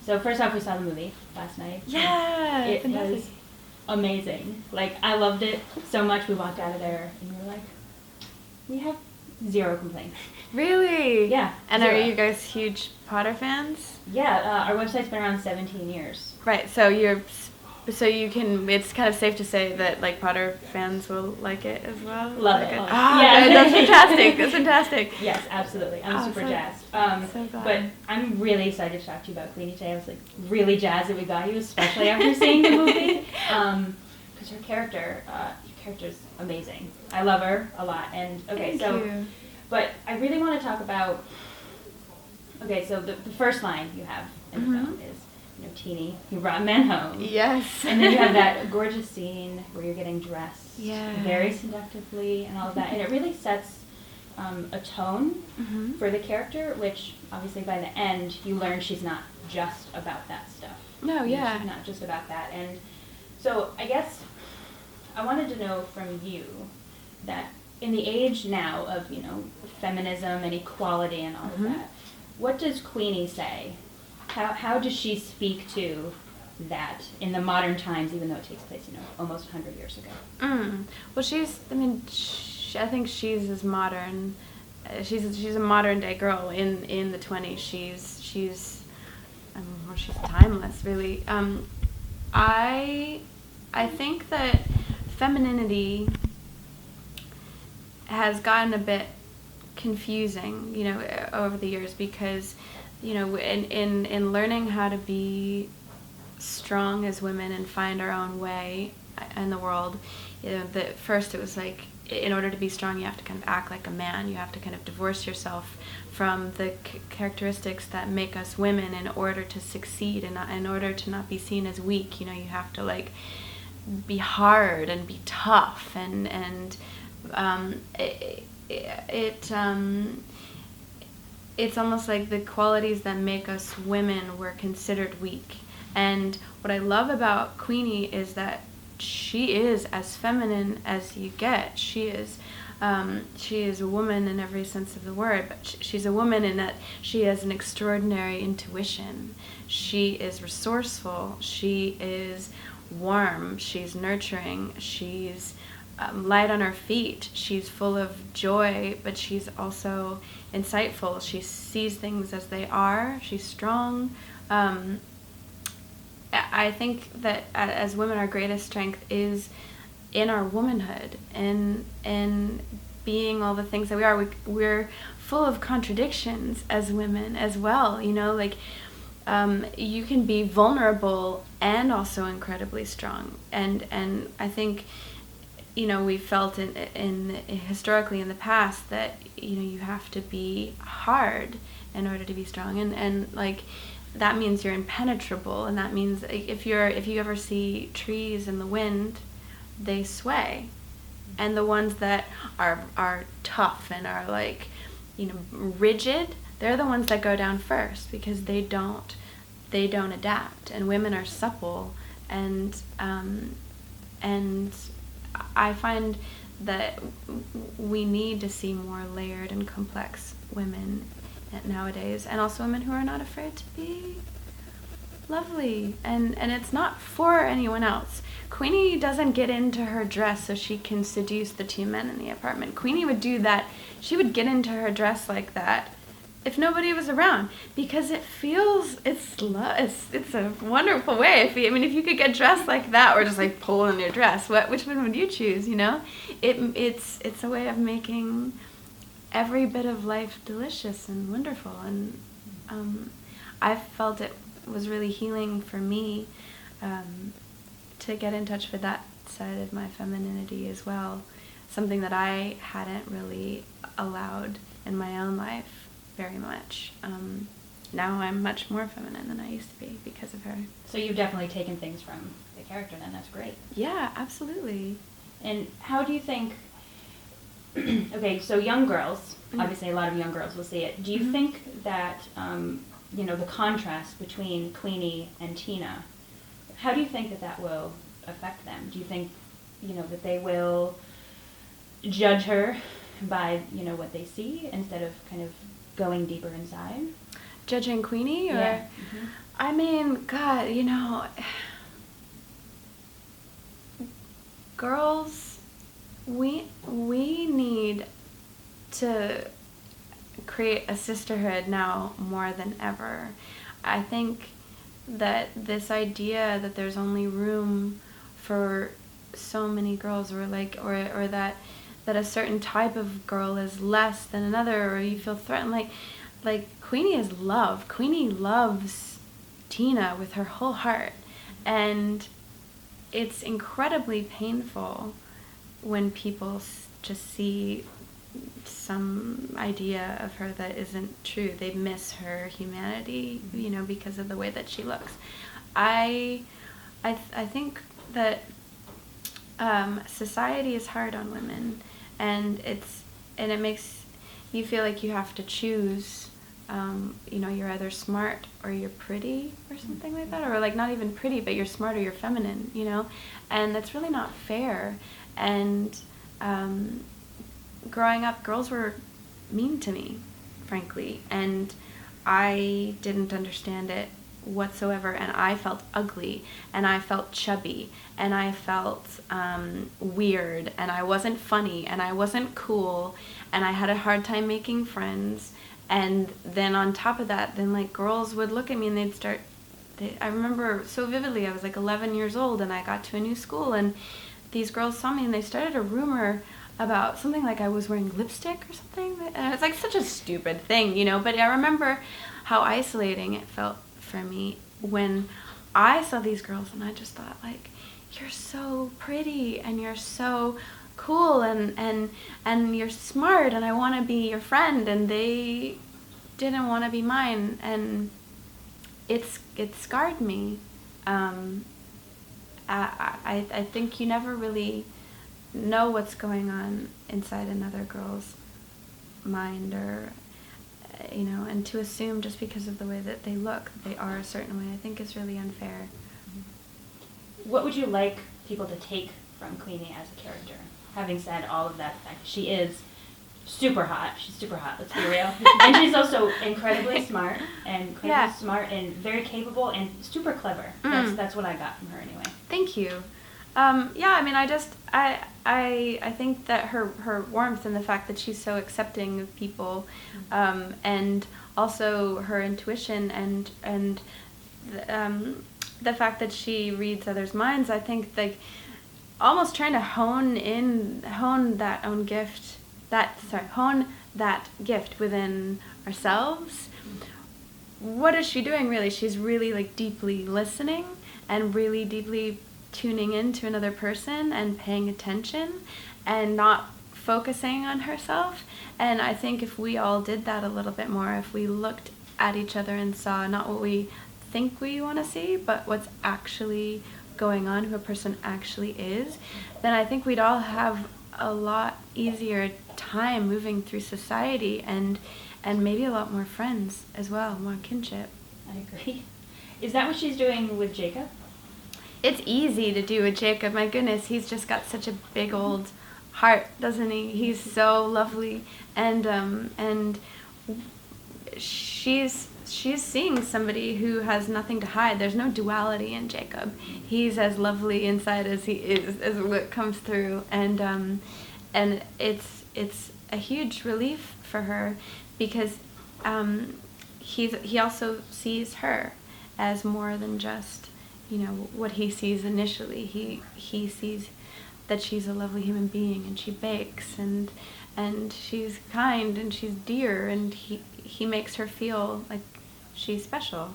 So first off, we saw the movie last night. Yeah, it fantastic. was amazing. Like, I loved it so much. We walked out of there and we were like, we have zero complaints. Really? Yeah. And zero. are you guys huge Potter fans? Yeah, our website's been around 17 years. Right. So you can. It's kind of safe to say that like Potter fans will like it as well. Love like it. Yeah, that's fantastic. That's fantastic. Yes, absolutely. I'm super jazzed. So glad. But I'm really excited to talk to you about Queenie today. I was like really jazzed that we got you, especially after seeing the movie. Because your character's amazing. I love her a lot. And okay, Thank you. But I really want to talk about. Okay, so the first line you have in the film is, Teenie, you brought men home. Yes. And then you have that gorgeous scene where you're getting dressed Yeah. very seductively and all of that. And it really sets a tone for the character, which obviously by the end you learn she's not just about that stuff. No, yeah. She's not just about that. And so I guess I wanted to know from you that in the age now of, feminism and equality and all of that, what does Queenie say? How does she speak to that in the modern times, even though it takes place, almost 100 years ago? Well, I think she's as modern. She's a modern day girl in the 20s. She's timeless, really. I think that femininity has gotten a bit confusing, over the years because, in learning how to be strong as women and find our own way in the world, first it was like, in order to be strong, you have to kind of act like a man. You have to kind of divorce yourself from the characteristics that make us women in order to succeed and in order to not be seen as weak. You have to like be hard and be tough and it's almost like the qualities that make us women were considered weak. And what I love about Queenie is that she is as feminine as you get. She is a woman in every sense of the word, but she's a woman in that she has an extraordinary intuition. She is resourceful. She is warm. She's nurturing. She's light on her feet. She's full of joy, but she's also insightful. She sees things as they are. She's strong. I think that as women, our greatest strength is in our womanhood and being all the things that we are. We're full of contradictions as women as well. You can be vulnerable and also incredibly strong. And I think, we felt in historically in the past that you have to be hard in order to be strong, and like that means you're impenetrable, and that means if you ever see trees in the wind, they sway, and the ones that are tough and are like rigid, they're the ones that go down first because they don't adapt, and women are supple and I find that we need to see more layered and complex women nowadays, and also women who are not afraid to be lovely, and it's not for anyone else. Queenie doesn't get into her dress so she can seduce the two men in the apartment. Queenie would do that. She would get into her dress like that if nobody was around, because it feels it's a wonderful way. If you could get dressed like that or just like pull in your dress, which one would you choose? It's a way of making every bit of life delicious and wonderful, and I felt it was really healing for me to get in touch with that side of my femininity as well, something that I hadn't really allowed in my own life very much. Now I'm much more feminine than I used to be because of her. So you've definitely taken things from the character then. That's great. Yeah, absolutely. And how do you think, okay, so young girls, obviously a lot of young girls will see it. Do you think that, the contrast between Queenie and Tina, how do you think that will affect them? Do you think, that they will judge her by, what they see instead of kind of going deeper inside? Judging Queenie? Or? Yeah. I mean, God, girls, we need to create a sisterhood now more than ever. I think that this idea that there's only room for so many girls, or that a certain type of girl is less than another, or you feel threatened, like Queenie is love. Queenie loves Tina with her whole heart, and it's incredibly painful when people just see some idea of her that isn't true. They miss her humanity, because of the way that she looks. I think that society is hard on women, and it makes you feel like you have to choose. You're either smart or you're pretty or something like that, or like not even pretty, but you're smart or you're feminine, and that's really not fair. And growing up, girls were mean to me, frankly, and I didn't understand it whatsoever, and I felt ugly, and I felt chubby, and I felt weird, and I wasn't funny, and I wasn't cool, and I had a hard time making friends. And then on top of that, then like girls would look at me and I remember so vividly, I was like 11 years old and I got to a new school, and these girls saw me and they started a rumor about something like I was wearing lipstick or something. And it's like such a stupid thing, but I remember how isolating it felt for me when I saw these girls, and I just thought, like, you're so pretty and you're so cool and you're smart and I want to be your friend, and they didn't want to be mine, and it scarred me. I think you never really know what's going on inside another girl's mind, or and to assume just because of the way that they look, they are a certain way, I think is really unfair. What would you like people to take from Queenie as a character? Having said all of that, the fact that she is super hot. She's super hot, let's be real. And she's also incredibly smart and very capable and super clever. That's what I got from her anyway. Thank you. I think that her warmth and the fact that she's so accepting of people, and also her intuition and the fact that she reads others' minds, I think, like, almost trying to hone that gift within ourselves. What is she doing really? She's really like deeply listening and really deeply tuning into another person and paying attention and not focusing on herself. And I think if we all did that a little bit more, if we looked at each other and saw not what we think we want to see, but what's actually going on, who a person actually is, then I think we'd all have a lot easier time moving through society, and maybe a lot more friends as well, more kinship. I agree. Is that what she's doing with Jacob? It's easy to do with Jacob. My goodness, he's just got such a big old heart, doesn't he? He's so lovely, and she's seeing somebody who has nothing to hide. There's no duality in Jacob. He's as lovely inside as he is, as what comes through, and it's a huge relief for her, because he also sees her as more than just what he sees initially. He sees that she's a lovely human being, and she bakes, and she's kind, and she's dear, and he makes her feel like she's special.